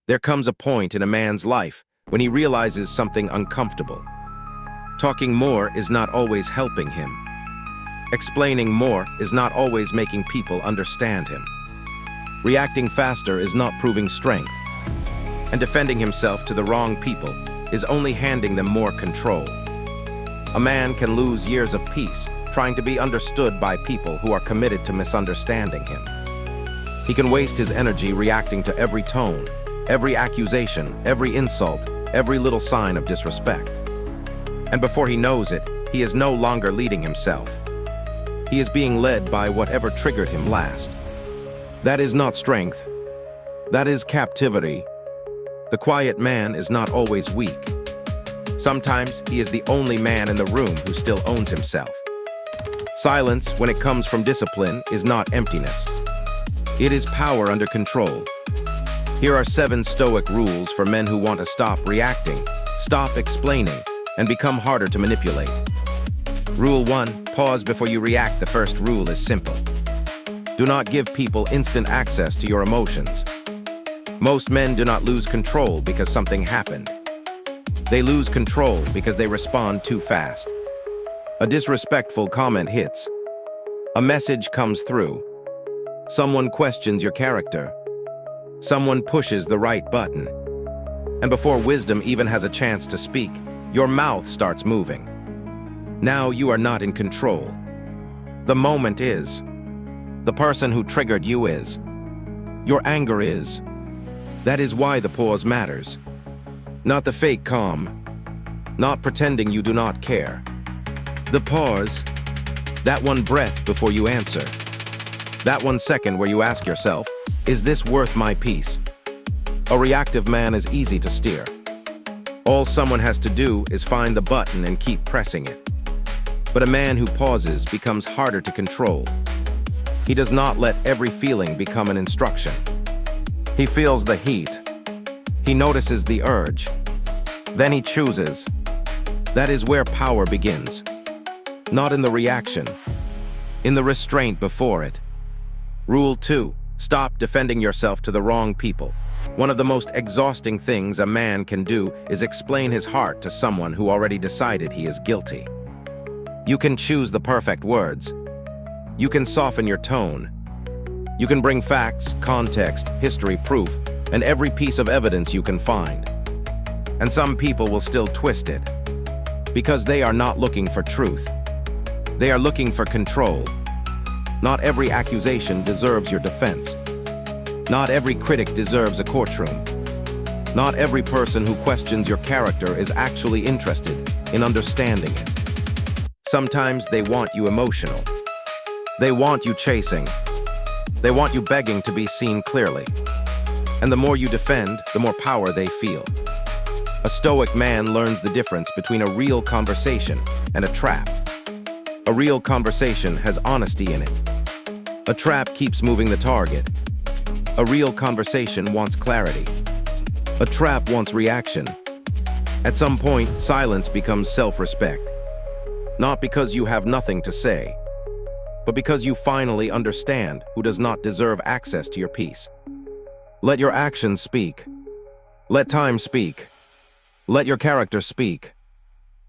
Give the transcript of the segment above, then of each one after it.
There comes a point in a man's life when he realizes something uncomfortable. Talking more is not always helping him. Explaining more is not always making people understand him. Reacting faster is not proving strength. And defending himself to the wrong people is only handing them more control. A man can lose years of peace trying to be understood by people who are committed to misunderstanding him. He can waste his energy reacting to every tone, every accusation, every insult, every little sign of disrespect. And before he knows it, he is no longer leading himself. He is being led by whatever triggered him last. That is not strength. That is captivity. The quiet man is not always weak. Sometimes he is the only man in the room who still owns himself. Silence, when it comes from discipline, is not emptiness. It is power under control. Here are 7 Stoic rules for men who want to stop reacting, stop explaining, and become harder to manipulate. Rule 1, pause before you react. The first rule is simple. Do not give people instant access to your emotions. Most men do not lose control because something happened. They lose control because they respond too fast. A disrespectful comment hits. A message comes through. Someone questions your character. Someone pushes the right button. And before wisdom even has a chance to speak, your mouth starts moving. Now you are not in control. The moment is. The person who triggered you is. Your anger is. That is why the pause matters. Not the fake calm. Not pretending you do not care. The pause. That one breath before you answer. That 1 second where you ask yourself, is this worth my peace? A reactive man is easy to steer. All someone has to do is find the button and keep pressing it. But a man who pauses becomes harder to control. He does not let every feeling become an instruction. He feels the heat. He notices the urge. Then he chooses. That is where power begins. Not in the reaction, in the restraint before it. Rule 2, stop defending yourself to the wrong people. One of the most exhausting things a man can do is explain his heart to someone who already decided he is guilty. You can choose the perfect words. You can soften your tone. You can bring facts, context, history, proof, and every piece of evidence you can find. And some people will still twist it, because they are not looking for truth. They are looking for control. Not every accusation deserves your defense. Not every critic deserves a courtroom. Not every person who questions your character is actually interested in understanding it. Sometimes they want you emotional. They want you chasing. They want you begging to be seen clearly. And the more you defend, the more power they feel. A stoic man learns the difference between a real conversation and a trap. A real conversation has honesty in it. A trap keeps moving the target. A real conversation wants clarity. A trap wants reaction. At some point, silence becomes self-respect. Not because you have nothing to say, but because you finally understand who does not deserve access to your peace. Let your actions speak. Let time speak. Let your character speak.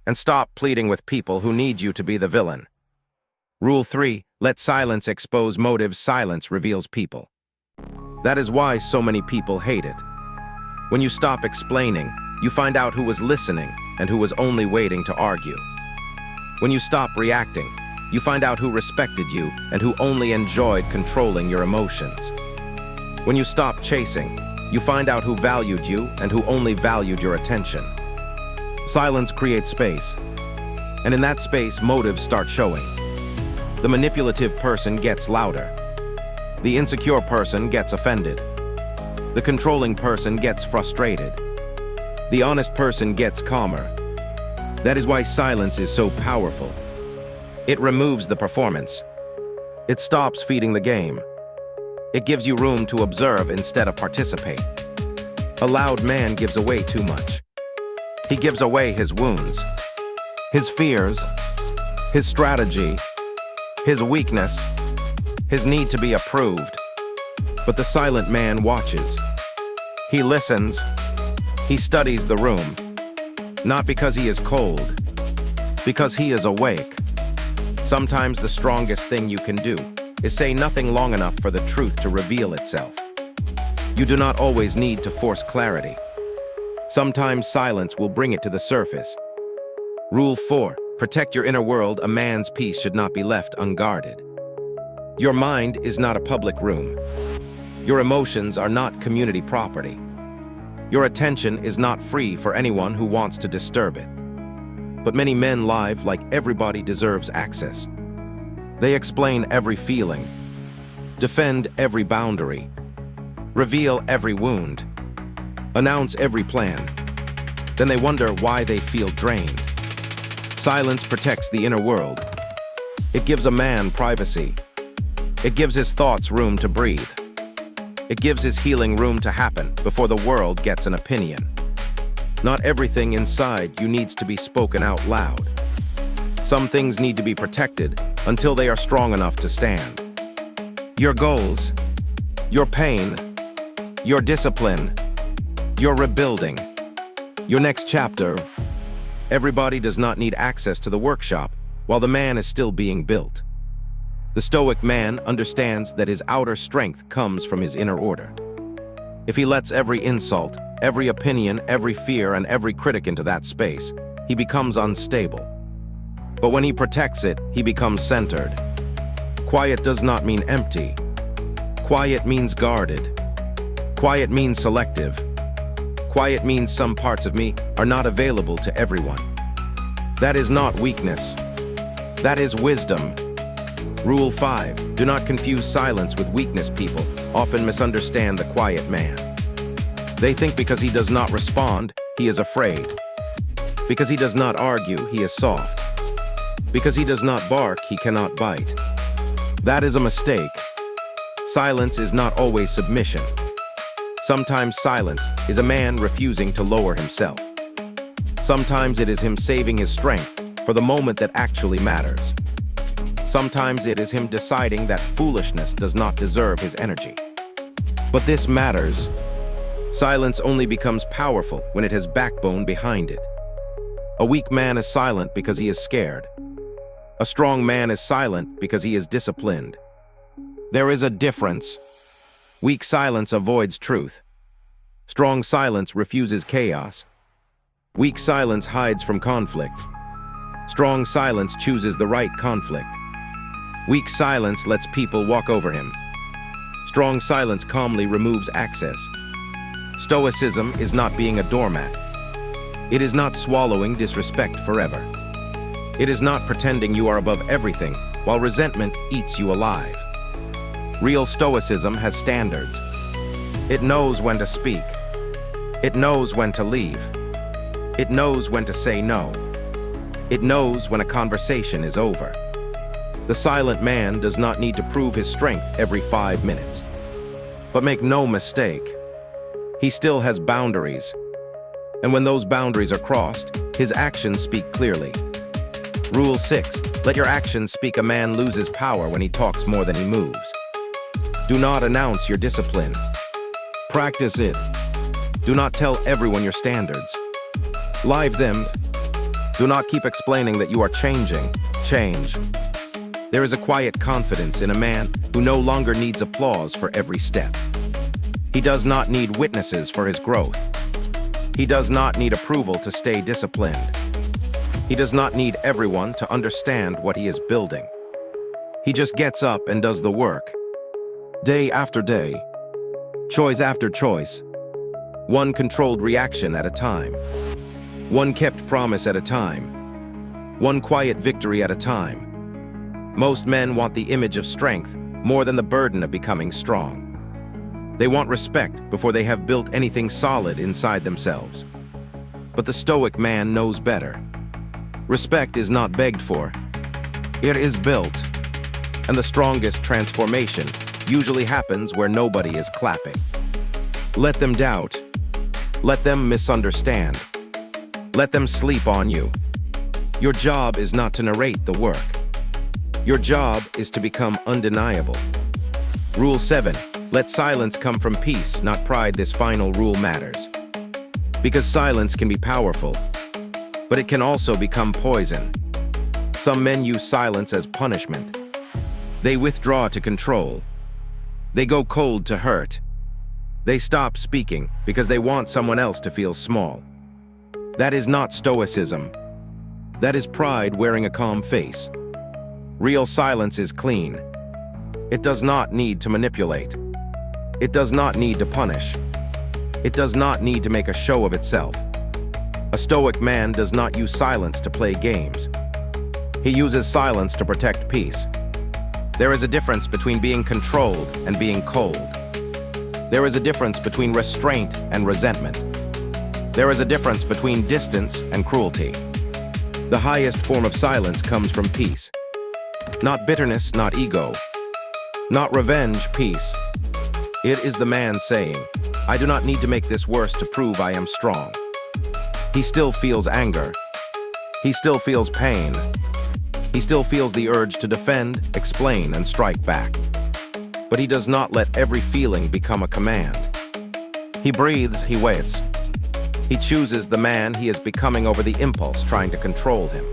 And stop pleading with people who need you to be the villain. Rule 3, let silence expose motives. Silence reveals people. That is why so many people hate it. When you stop explaining, you find out who was listening and who was only waiting to argue. When you stop reacting, you find out who respected you and who only enjoyed controlling your emotions. When you stop chasing, you find out who valued you and who only valued your attention. Silence creates space, and in that space, motives start showing. The manipulative person gets louder. The insecure person gets offended. The controlling person gets frustrated. The honest person gets calmer. That is why silence is so powerful. It removes the performance. It stops feeding the game. It gives you room to observe instead of participate. A loud man gives away too much. He gives away his wounds, his fears, his strategy, his weakness, his need to be approved. But the silent man watches. He listens. He studies the room. Not because he is cold, because he is awake. Sometimes the strongest thing you can do is say nothing long enough for the truth to reveal itself. You do not always need to force clarity. Sometimes silence will bring it to the surface. Rule 4. Protect your inner world. A man's peace should not be left unguarded. Your mind is not a public room. Your emotions are not community property. Your attention is not free for anyone who wants to disturb it. But many men live like everybody deserves access. They explain every feeling, defend every boundary, reveal every wound, announce every plan. Then they wonder why they feel drained. Silence protects the inner world. It gives a man privacy. It gives his thoughts room to breathe. It gives his healing room to happen before the world gets an opinion. Not everything inside you needs to be spoken out loud. Some things need to be protected until they are strong enough to stand. Your goals, your pain, your discipline, your rebuilding, your next chapter. Everybody does not need access to the workshop while the man is still being built. The Stoic man understands that his outer strength comes from his inner order. If he lets every insult, every opinion, every fear, and every critic into that space, he becomes unstable. But when he protects it, he becomes centered. Quiet does not mean empty. Quiet means guarded. Quiet means selective. Quiet means some parts of me are not available to everyone. That is not weakness. That is wisdom. Rule 5. Do not confuse silence with weakness. People often misunderstand the quiet man. They think because he does not respond, he is afraid. Because he does not argue, he is soft. Because he does not bark, he cannot bite. That is a mistake. Silence is not always submission. Sometimes silence is a man refusing to lower himself. Sometimes it is him saving his strength for the moment that actually matters. Sometimes it is him deciding that foolishness does not deserve his energy. But this matters. Silence only becomes powerful when it has backbone behind it. A weak man is silent because he is scared. A strong man is silent because he is disciplined. There is a difference. Weak silence avoids truth. Strong silence refuses chaos. Weak silence hides from conflict. Strong silence chooses the right conflict. Weak silence lets people walk over him. Strong silence calmly removes access. Stoicism is not being a doormat. It is not swallowing disrespect forever. It is not pretending you are above everything while resentment eats you alive. Real Stoicism has standards. It knows when to speak. It knows when to leave. It knows when to say no. It knows when a conversation is over. The silent man does not need to prove his strength every 5 minutes. But make no mistake, he still has boundaries. And when those boundaries are crossed, his actions speak clearly. Rule 6. Let your actions speak. A man loses power when he talks more than he moves. Do not announce your discipline. Practice it. Do not tell everyone your standards. Live them. Do not keep explaining that you are changing. Change. There is a quiet confidence in a man who no longer needs applause for every step. He does not need witnesses for his growth. He does not need approval to stay disciplined. He does not need everyone to understand what he is building. He just gets up and does the work. Day after day, choice after choice, one controlled reaction at a time, one kept promise at a time, one quiet victory at a time. Most men want the image of strength more than the burden of becoming strong. They want respect before they have built anything solid inside themselves. But the Stoic man knows better. Respect is not begged for. It is built. And the strongest transformation usually happens where nobody is clapping. Let them doubt. Let them misunderstand. Let them sleep on you. Your job is not to narrate the work. Your job is to become undeniable. Rule 7. Let silence come from peace, not pride. This final rule matters. Because silence can be powerful, but it can also become poison. Some men use silence as punishment. They withdraw to control. They go cold to hurt. They stop speaking because they want someone else to feel small. That is not stoicism. That is pride wearing a calm face. Real silence is clean. It does not need to manipulate. It does not need to punish. It does not need to make a show of itself. A stoic man does not use silence to play games. He uses silence to protect peace. There is a difference between being controlled and being cold. There is a difference between restraint and resentment. There is a difference between distance and cruelty. The highest form of silence comes from peace. Not bitterness, not ego. Not revenge, peace. It is the man saying, I do not need to make this worse to prove I am strong. He still feels anger. He still feels pain. He still feels the urge to defend, explain, and strike back. But he does not let every feeling become a command. He breathes, he waits. He chooses the man he is becoming over the impulse trying to control him.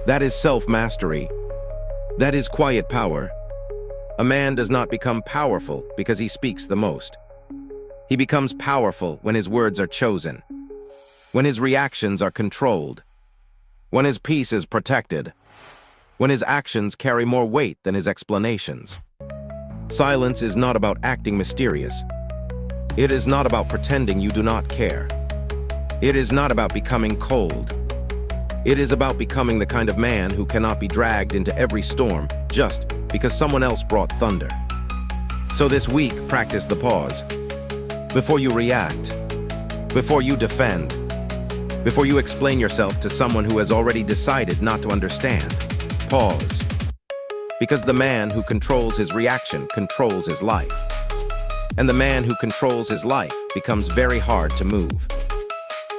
That is self-mastery. That is quiet power. A man does not become powerful because he speaks the most. He becomes powerful when his words are chosen, when his reactions are controlled, when his peace is protected, when his actions carry more weight than his explanations. Silence is not about acting mysterious. It is not about pretending you do not care. It is not about becoming cold. It is about becoming the kind of man who cannot be dragged into every storm just because someone else brought thunder. So this week, practice the pause. Before you react, before you defend, before you explain yourself to someone who has already decided not to understand, pause. Because the man who controls his reaction controls his life. And the man who controls his life becomes very hard to move.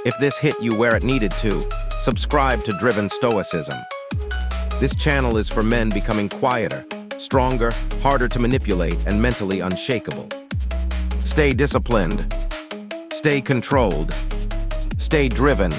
If this hit you where it needed to, subscribe to Driven Stoicism. This channel is for men becoming quieter, stronger, harder to manipulate, and mentally unshakable. Stay disciplined. Stay controlled. Stay driven.